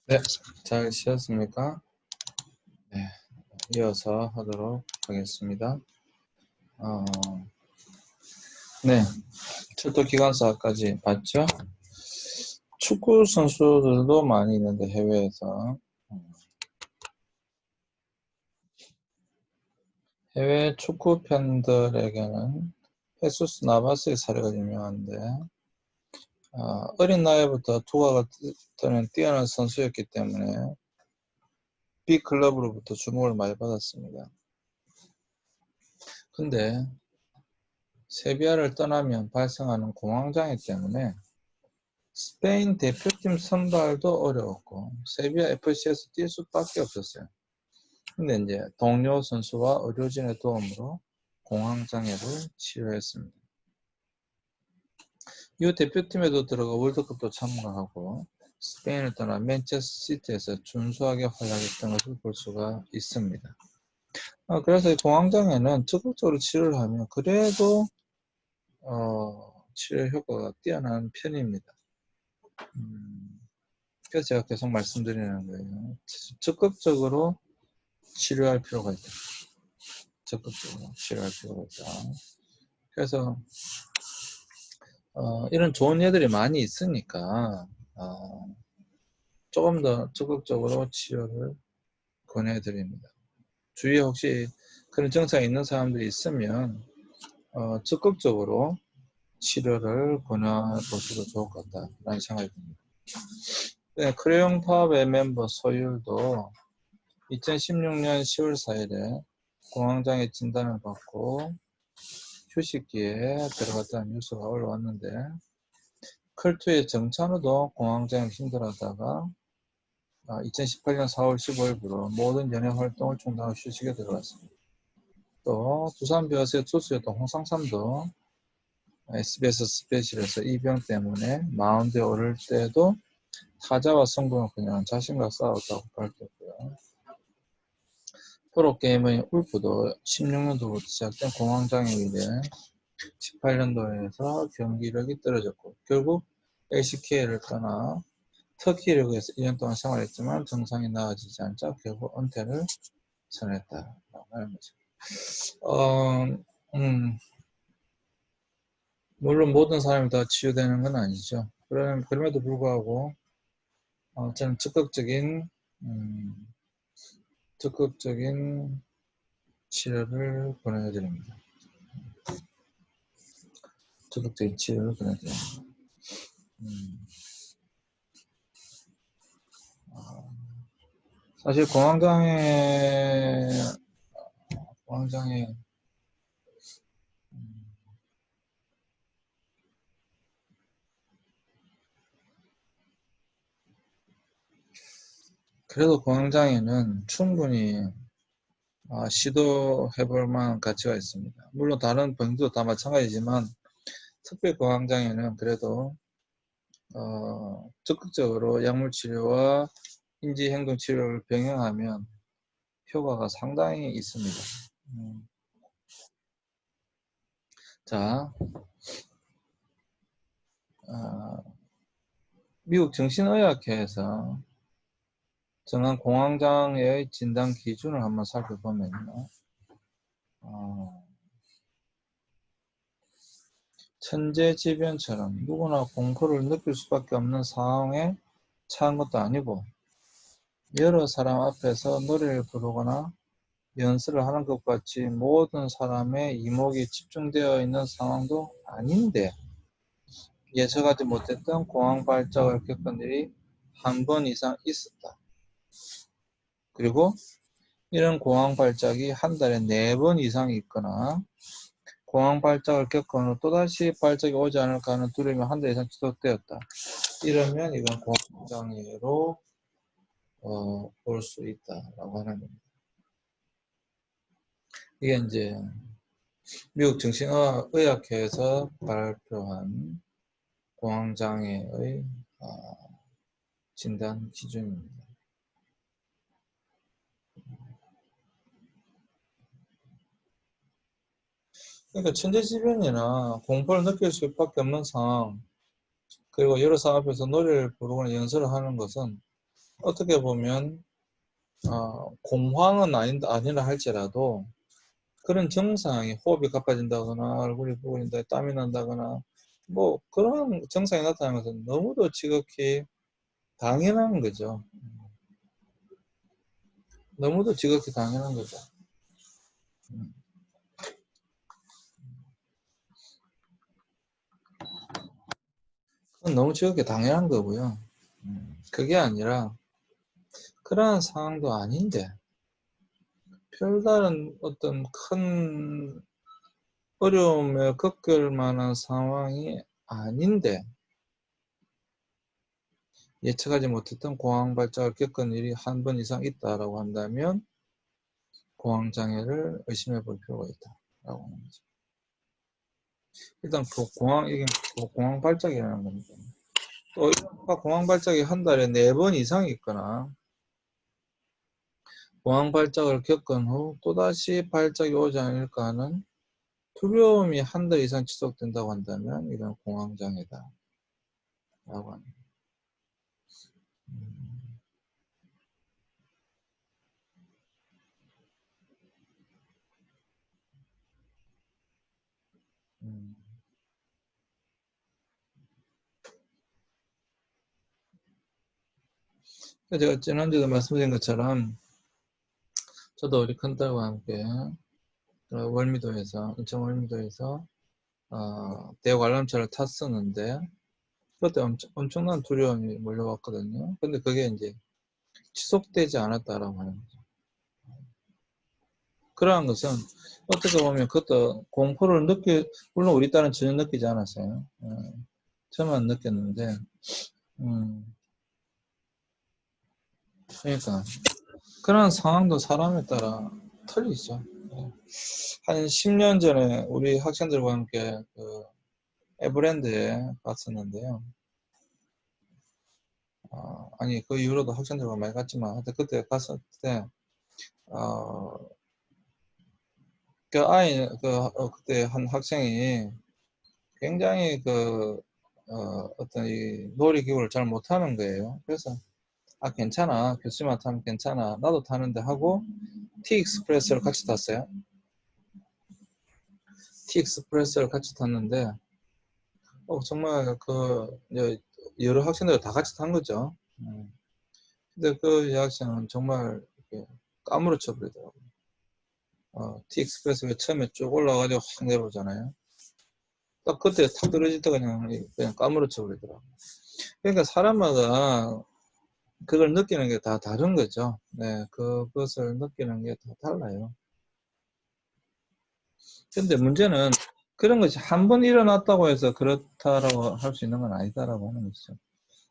네, 잘 쉬었습니까? 네, 이어서 하도록 하겠습니다. 네, 철도 기관사까지 봤죠? 축구 선수들도 많이 있는데 해외에서 해외 축구 팬들에게는 헤수스 나바스의 사례가 유명한데 어린 나이부터 두각을 뜨는 뛰어난 선수였기 때문에 B클럽으로부터 주목을 많이 받았습니다. 근데 세비야를 떠나면 발생하는 공황장애 때문에 스페인 대표팀 선발도 어려웠고 세비야 FC에서 뛸 수밖에 없었어요. 근데 이제 동료 선수와 의료진의 도움으로 공황장애를 치료했습니다. 이 대표팀에도 들어가 월드컵도 참가하고 스페인을 떠나 맨체스터 시티에서 준수하게 활약했던 것을 볼 수가 있습니다. 그래서 공황장애는 적극적으로 치료를 하면 그래도 치료 효과가 뛰어난 편입니다. 그래서 제가 계속 말씀드리는 거예요. 적극적으로 치료할 필요가 있다. 적극적으로 치료할 필요가 있다. 그래서 이런 좋은 예들이 많이 있으니까 조금 더 적극적으로 치료를 권해드립니다. 주위에 혹시 그런 증상이 있는 사람들이 있으면 적극적으로 치료를 권해보셔도 좋을 것 같다라는 생각이 듭니다. 네, 크레용 파업의 멤버 소율도 2016년 10월 4일에 공황장애 진단을 받고 휴식기에 들어갔다는 뉴스가 올라왔는데 클투의 정찬우도 공황장애로 힘들어하다가 2018년 4월 15일부로 모든 연예 활동을 중단하고 휴식에 들어갔습니다. 또 두산 베어스의 투수였던 홍상삼도 SBS 스페셜에서 이 병 때문에 마운드에 오를 때도 타자와 승부는 그냥 자신과 싸웠다고 밝혔고요. 프로게이머인 울프도 16년도부터 시작된 공황장애로 인해 18년도에서 경기력이 떨어졌고 결국 LCK를 떠나 터키 리그에서 2년 동안 생활했지만 증상이 나아지지 않자 결국 은퇴를 선언했다라고 하는 거죠. 물론 모든 사람이 다 치유되는 건 아니죠. 그럼에도 불구하고 저는 적극적인 치료를 권해드립니다. 적극적인 치료를 권해드립니다. 사실 공황장애 그래도 공황장애는 충분히 시도해볼 만한 가치가 있습니다. 물론 다른 병도 다 마찬가지지만 특별 공황장애는 그래도 적극적으로 약물치료와 인지행동치료를 병행하면 효과가 상당히 있습니다. 자, 미국 정신의학회에서 정한 공황장애의 진단 기준을 한번 살펴보면요. 천재지변처럼 누구나 공포를 느낄 수밖에 없는 상황에 처한 것도 아니고 여러 사람 앞에서 노래를 부르거나 연습을 하는 것 같이 모든 사람의 이목이 집중되어 있는 상황도 아닌데 예측하지 못했던 공황 발작을 겪은 일이 한 번 이상 있었다. 그리고 이런 공황 발작이 한 달에 4번 이상 있거나 공황 발작을 겪은 후 또다시 발작이 오지 않을까 하는 두려움이 한 달 이상 지속되었다. 이러면 이건 공황장애로 볼 수 있다라고 하는 겁니다. 이게 이제 미국 정신의학회에서 발표한 공황장애의 진단 기준입니다. 그러니까 천재지변이나 공포를 느낄 수밖에 없는 상황, 그리고 여러 사람 앞에서 노래를 부르거나 연설을 하는 것은 어떻게 보면 공황은 아니라 할지라도 그런 증상이 호흡이 가빠진다거나 얼굴이 부어진다, 땀이 난다거나 뭐 그런 증상이 나타나는 것은 너무도 지극히 당연한 거죠. 너무도 지극히 당연한 거죠. 그건 너무 지극히 당연한 거고요. 그게 아니라 그러한 상황도 아닌데 별다른 어떤 큰 어려움에 겪을 만한 상황이 아닌데 예측하지 못했던 공황 발작을 겪은 일이 한 번 이상 있다라고 한다면 공황 장애를 의심해 볼 필요가 있다라고 하는 거죠. 일단 이게 공황 발작이라는 겁니다. 또 공황 발작이 한 달에 4번 이상 있거나 공황 발작을 겪은 후 또다시 발작이 오지 않을까 하는 두려움이 한 달 이상 지속된다고 한다면 이건 공황 장애다라고 합니다. 음. 제가 지난주에도 말씀드린 것처럼 저도 우리 큰딸과 함께 월미도에서 인천 월미도에서 대형 관람차를 탔었는데 그때 엄청난 두려움이 몰려왔거든요. 근데 그게 이제 지속되지 않았다라고 하는 거죠. 그러한 것은 어떻게 보면 그것도 공포를 물론 우리 딸은 전혀 느끼지 않았어요. 저만 느꼈는데, 그러니까 그런 상황도 사람에 따라 틀리죠. 한 10년 전에 우리 학생들과 함께 그 에버랜드에 갔었는데요. 아니 그 이후로도 학생들과 많이 갔지만 하여튼 그때 갔을 때 그 그때 한 학생이 굉장히 어떤 이 놀이기구를 잘 못하는 거예요. 그래서 괜찮아, 교수님한테 타면 괜찮아, 나도 타는데 하고 T-익스프레스를 같이 탔어요. T-익스프레스를 같이 탔는데 정말 여러 학생들 다 같이 탄 거죠. 근데 그 여학생은 정말 이렇게 까무러쳐 버리더라고요. T-익스프레스가 처음에 쭉 올라가지고 확 내려오잖아요. 딱 그때 탁 떨어질 때 그냥 까무러쳐 버리더라고요. 그러니까 사람마다 그걸 느끼는 게 다 다른 거죠. 네, 그것을 느끼는 게 다 달라요. 근데 문제는 그런 것이 한 번 일어났다고 해서 그렇다라고 할 수 있는 건 아니다라고 하는 것이죠.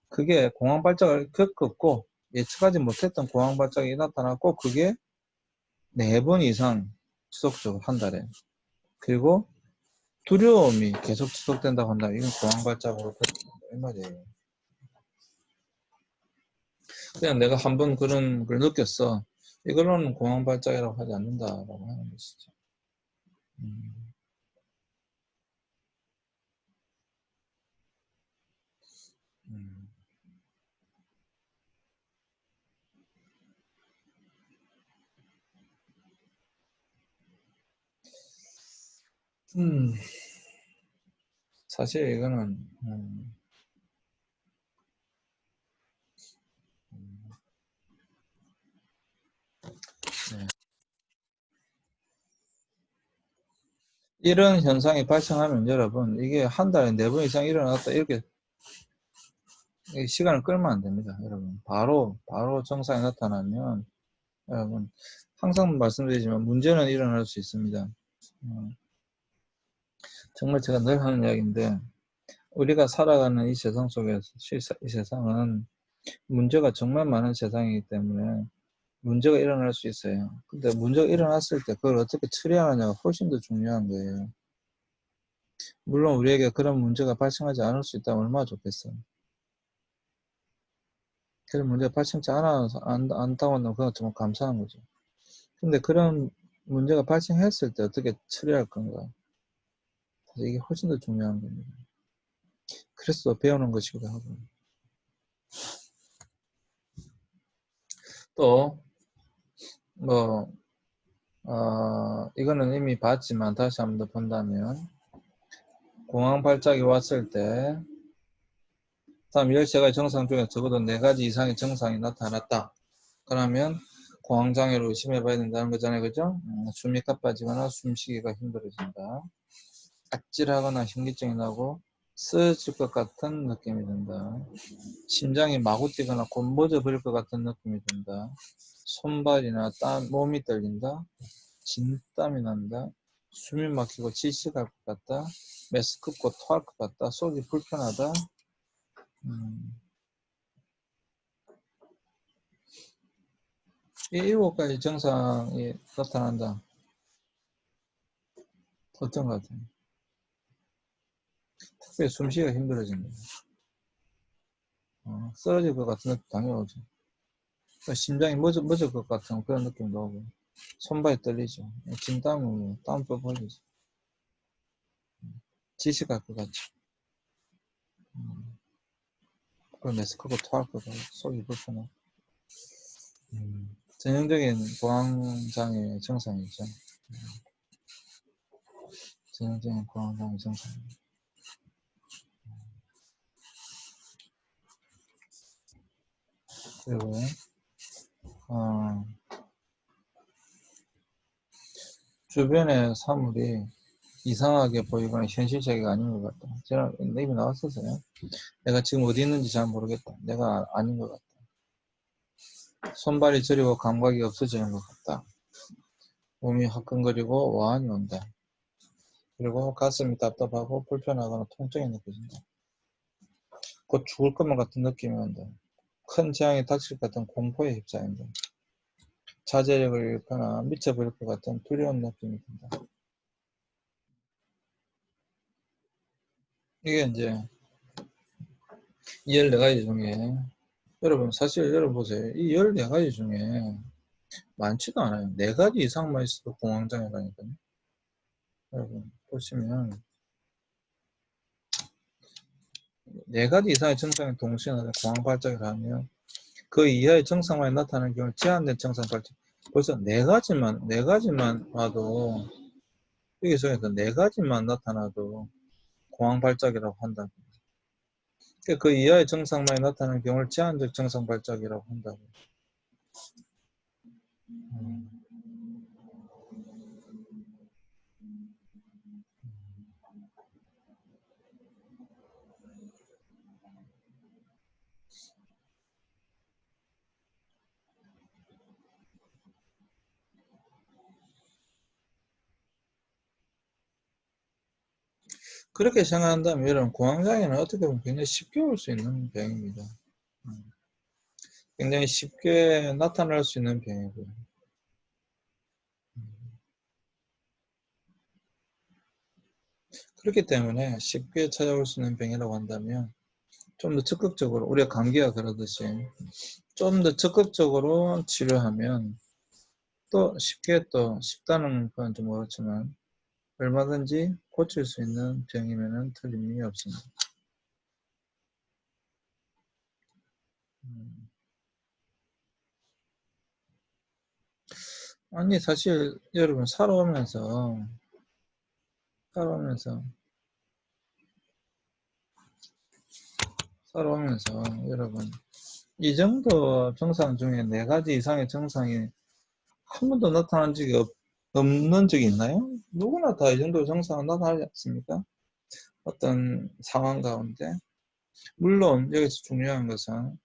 그게 공황 발작을 겪었고 예측하지 못했던 공황 발작이 나타났고 그게 4번 이상 지속적으로 한 달에 그리고 두려움이 계속 지속된다고 한다. 이건 공황 발작으로 이 말이에요. 그냥 내가 한 번 그런 걸 느꼈어. 이걸로는 공황 발작이라고 하지 않는다라고 하는 것이죠. 음. 음. 음. 사실 이거는 네. 이런 현상이 발생하면 여러분 이게 한 달에 4번 이상 일어났다 이렇게 시간을 끌면 안 됩니다. 여러분 바로 증상이 나타나면 여러분 항상 말씀드리지만 문제는 일어날 수 있습니다. 정말 제가 늘 하는 이야기인데 우리가 살아가는 이 세상 속에서 이 세상은 문제가 정말 많은 세상이기 때문에 문제가 일어날 수 있어요. 근데 문제가 일어났을 때 그걸 어떻게 처리하느냐가 훨씬 더 중요한 거예요. 물론 우리에게 그런 문제가 발생하지 않을 수 있다면 얼마나 좋겠어요. 그런 문제가 발생하지 않다고 한다면 그건 정말 감사한 거죠. 근데 그런 문제가 발생했을 때 어떻게 처리할 건가. 이게 훨씬 더 중요한 겁니다. 그래서 배우는 것이기도 하고. 또, 뭐, 이거는 이미 봤지만 다시 한번 더 본다면, 공황 발작이 왔을 때, 다음 10가지 증상 중에 적어도 4가지 이상의 증상이 나타났다. 그러면 공황장애로 의심해 봐야 된다는 거잖아요. 그죠? 숨이 가빠지거나 숨쉬기가 힘들어진다. 아찔하거나 현기증이 나고 쓰러질 것 같은 느낌이 든다. 심장이 마구 뛰거나 곧 멎어버릴 것 같은 느낌이 든다. 손발이나 몸이 떨린다. 진땀이 난다. 숨이 막히고 지치할 것 같다. 메스껍고 토할 것 같다. 속이 불편하다. 이 7가지 증상이 나타난다. 어떤 것 같아요? 특별히 숨쉬기가 힘들어진다. 쓰러질 것 같은 느낌 당연히 오죠. 심장이 멎을 것 같은 그런 느낌도 오고, 손발이 떨리죠. 진땀은 땀 뻘뻘이죠. 지식할 것 같죠. 그리고 메스크고 토할 것 같고, 속이 불편하고. 전형적인 공황장애 증상이죠. 전형적인 공황장애 증상. 그리고 주변의 사물이 이상하게 보이거나 현실적이가 아닌 것 같다. 제가 이미 나왔었어요. 내가 지금 어디 있는지 잘 모르겠다. 내가 아닌 것 같다. 손발이 저리고 감각이 없어지는 것 같다. 몸이 화끈거리고 와한이 온다. 그리고 가슴이 답답하고 불편하거나 통증이 느껴진다. 곧 죽을 것만 같은 느낌이 온다. 큰 재앙이 닥칠 것 같은 공포에 휩싸인다. 자제력을 잃거나 미쳐버릴 것 같은 두려운 느낌이 든다. 이게 이제 이 14가지 중에 여러분 사실 여러분 보세요. 이 14가지 중에 많지도 않아요. 4가지 이상만 있어도 공황장애라니까요. 여러분 보시면 4가지 이상의 증상이 동시에 나타나는 공황 발작을 하면 그 이하의 증상만 나타나는 경우 제한된 증상 발작. 벌써 4가지만 봐도 여기 중에서 4가지만 나타나도 공황 발작이라고 한다. 그 이하의 증상만 나타나는 경우를 제한적 증상 발작이라고 한다고. 그렇게 생각한다면 여러분 공황장애는 어떻게 보면 굉장히 쉽게 올 수 있는 병입니다. 굉장히 쉽게 나타날 수 있는 병이고요. 그렇기 때문에 쉽게 찾아올 수 있는 병이라고 한다면 좀 더 적극적으로 우리가 감기가 그러듯이 좀 더 적극적으로 치료하면 또 쉽게 또 쉽다는 건 좀 그렇지만 얼마든지 고칠 수 있는 병이면은 틀림이 없습니다. 아니 사실 여러분 살아오면서 여러분 이 정도 증상 중에 4가지 이상의 증상이 한 번도 나타난 적이 없는 적이 있나요? 누구나 다 이 정도 증상은 나타나지 않습니까? 어떤 상황 가운데. 물론 여기서 중요한 것은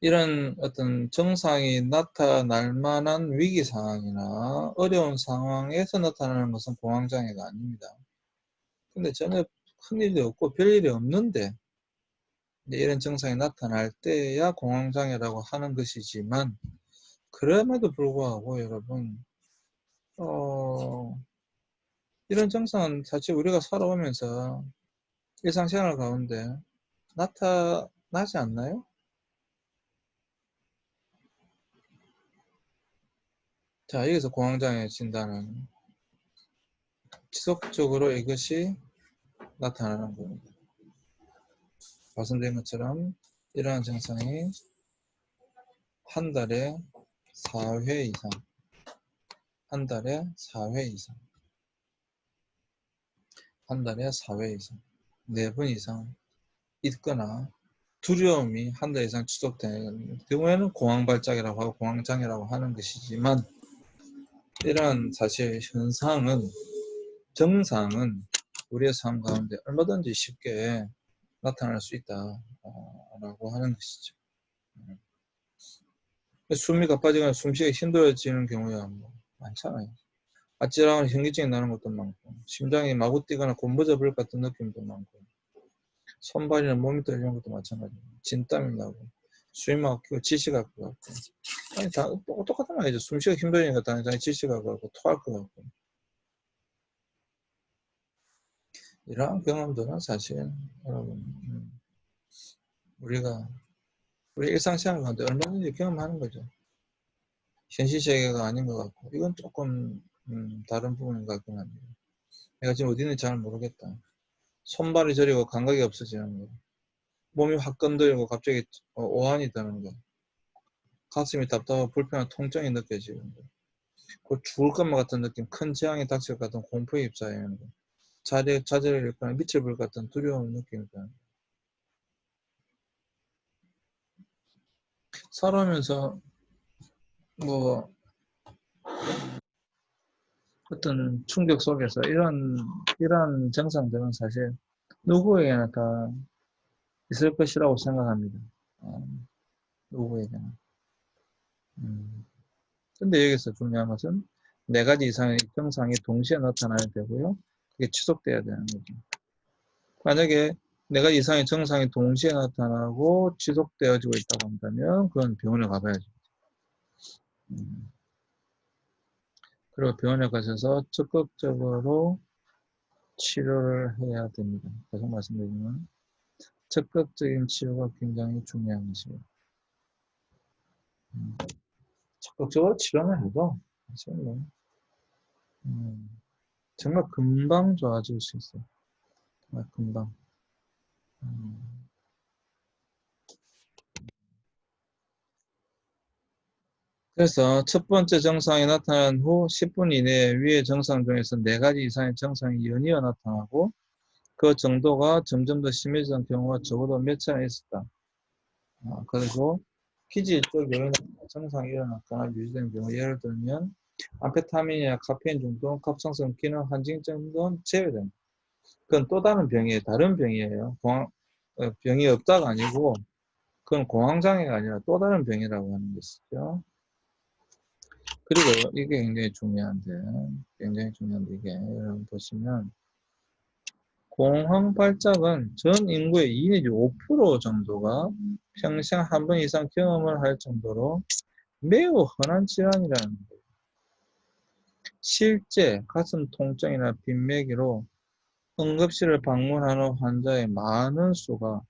이런 어떤 증상이 나타날 만한 위기 상황이나 어려운 상황에서 나타나는 것은 공황장애가 아닙니다. 근데 전혀 큰일이 없고 별일이 없는데 이런 증상이 나타날 때야 공황장애라고 하는 것이지만 그럼에도 불구하고 여러분 이런 증상은 사실 우리가 살아오면서 일상생활 가운데 나타나지 않나요? 자, 여기서 공황장애 진단은 지속적으로 이것이 나타나는 겁니다. 말씀드린 것처럼 이러한 증상이 한 달에 4회 이상, 한 달에 4회 이상, 한 달에 4회 이상, 4번 이상 있거나 두려움이 한 달 이상 지속되는 경우에는 공황발작이라고 하고 공황장애라고 하는 것이지만 이러한 사실 현상은 정상은 우리의 삶 가운데 얼마든지 쉽게 나타날 수 있다 라고 하는 것이죠. 숨이 가빠지거나 숨쉬기 힘들어지는 경우야 뭐 많잖아요. 아찔한 현기증이 나는 것도 많고 심장이 마구 뛰거나 곰보잡을 같은 느낌도 많고 손발이나 몸이 떨리는 것도 마찬가지고 진땀이 나고 숨이 막히고 지시가 할 것 같고 아니 다 똑같은 말이죠. 숨쉬기 힘들으니까 당연히 지시가 할 것 같고 토할 것 같고 이러한 경험들은 사실 여러분 우리가 우리 일상생활 가운데 얼마든지 경험하는 거죠. 현실 세계가 아닌 것 같고 이건 조금 다른 부분인 것 같긴 합니다. 내가 지금 어디 있는지 잘 모르겠다. 손발이 저리고 감각이 없어지는 거. 몸이 확 건드리고 갑자기 오한이 드는 거. 가슴이 답답하고 불편한 통증이 느껴지는 거. 그 죽을 것만 같은 느낌, 큰 재앙이 닥칠 것 같은 공포에 휩싸이는 거. 자제를 잃거나 미쳐볼 것 같은 두려운 느낌이 드는 거. 살아오면서 뭐 어떤 충격 속에서 이런 증상들은 사실 누구에게나 다 있을 것이라고 생각합니다. 누구에게나. 근데 여기서 중요한 것은 4가지 이상의 증상이 동시에 나타나야 되고요. 그게 지속돼야 되는 거죠. 만약에 4가지 이상의 증상이 동시에 나타나고 지속되어지고 있다고 한다면 그건 병원에 가봐야죠. 그리고 병원에 가셔서 적극적으로 치료를 해야 됩니다. 계속 말씀드리지만 적극적인 치료가 굉장히 중요한 것이에요. 적극적으로 치료만 해도 사실 뭐, 정말 금방 좋아질 수 있어요. 정말 금방. 그래서 첫 번째 증상이 나타난 후 10분 이내에 위의 증상 중에서 4가지 이상의 증상이 연이어 나타나고 그 정도가 점점 더 심해지는 경우가 적어도 몇 차례 있었다. 그리고 피지적 요인으로 증상이 일어났거나 유지되는 경우 예를 들면 암페타민이나 카페인 중독, 갑상선 기능 한증증 등 제외됩니다. 그건 또 다른 병이에요. 다른 병이에요. 병이 없다가 아니고 그건 공황장애가 아니라 또 다른 병이라고 하는 것이죠. 그리고 이게 굉장히 중요한데 이게 여러분 보시면 공황 발작은 전 인구의 2 내지 5% 정도가 평생 한 번 이상 경험을 할 정도로 매우 흔한 질환이라는 거예요. 실제 가슴 통증이나 빈맥이로 응급실을 방문하는 환자의 많은 수가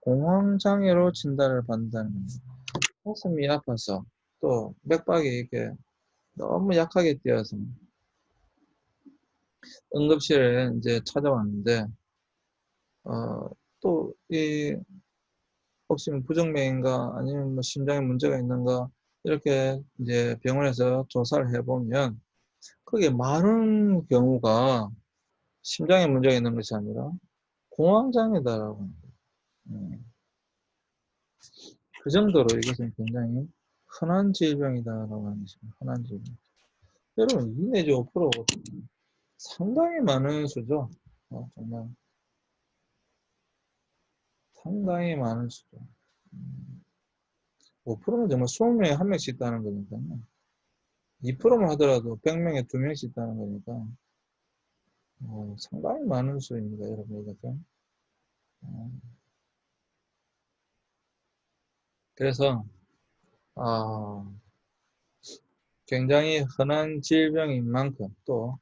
공황장애로 진단을 받는다는 겁니다. 가슴이 아파서 또 맥박이 이렇게 너무 약하게 뛰어서 응급실에 이제 찾아왔는데 또 이 혹시 부정맥인가 아니면 뭐 심장에 문제가 있는가 이렇게 이제 병원에서 조사를 해보면 그게 많은 경우가 심장에 문제가 있는 것이 아니라 공황장애다라고 합니다. 그 정도로 이것은 굉장히 흔한 질병이다라고 하는 것입니다. 흔한 질병. 여러분 2 내지 5% 상당히 많은 수죠. 정말 상당히 많은 수죠. 5%면 정말 20명에 1명씩 있다는 거니까요. 2%만 하더라도 100명에 2명씩 있다는 거니까 상당히 많은 수입니다. 여러분 이것은. 그래서 굉장히 흔한 질병인 만큼 또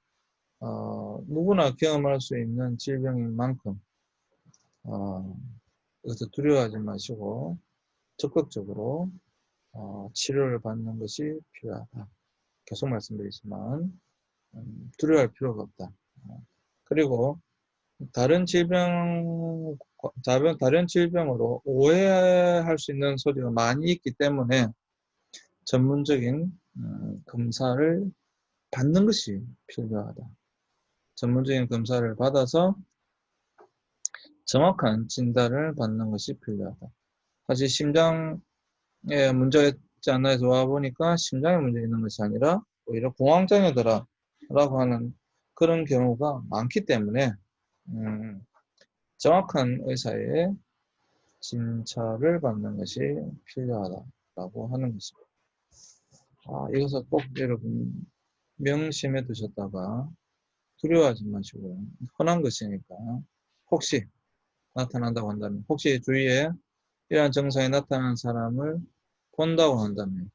누구나 경험할 수 있는 질병인 만큼 그래서 두려워하지 마시고 적극적으로 치료를 받는 것이 필요하다. 계속 말씀드리지만 두려워할 필요가 없다. 그리고 다른 질병으로 오해할 수 있는 소리가 많이 있기 때문에 전문적인 검사를 받는 것이 필요하다. 전문적인 검사를 받아서 정확한 진단을 받는 것이 필요하다. 사실 심장에 문제가 있지 않나 해서 와보니까 심장에 문제 있는 것이 아니라 오히려 공황장애더라 라고 하는 그런 경우가 많기 때문에 정확한 의사의 진찰을 받는 것이 필요하다라고 하는 것입니다. 이것을 꼭 여러분 명심해 두셨다가 두려워하지 마시고 흔한 것이니까 혹시 나타난다고 한다면 혹시 주위에 이러한 증상이 나타나는 사람을 본다고 한다면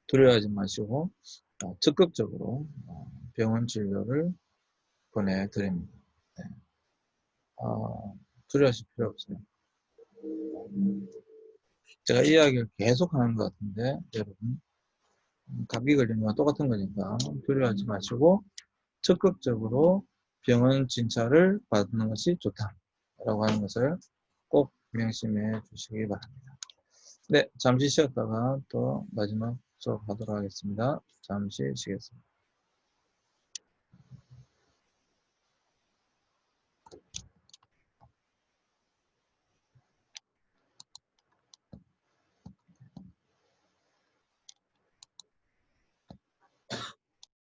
두려워하지 마시고 적극적으로 병원 진료를 보내드립니다. 네. 두려워하실 필요 없어요. 제가 이야기를 계속 하는 것 같은데 여러분 감기 걸리는 거랑 똑같은 거니까 두려워하지 마시고 적극적으로 병원 진찰을 받는 것이 좋다라고 하는 것을 꼭 명심해 주시기 바랍니다. 네, 잠시 쉬었다가 또 마지막 수업하도록 하겠습니다. 잠시 쉬겠습니다.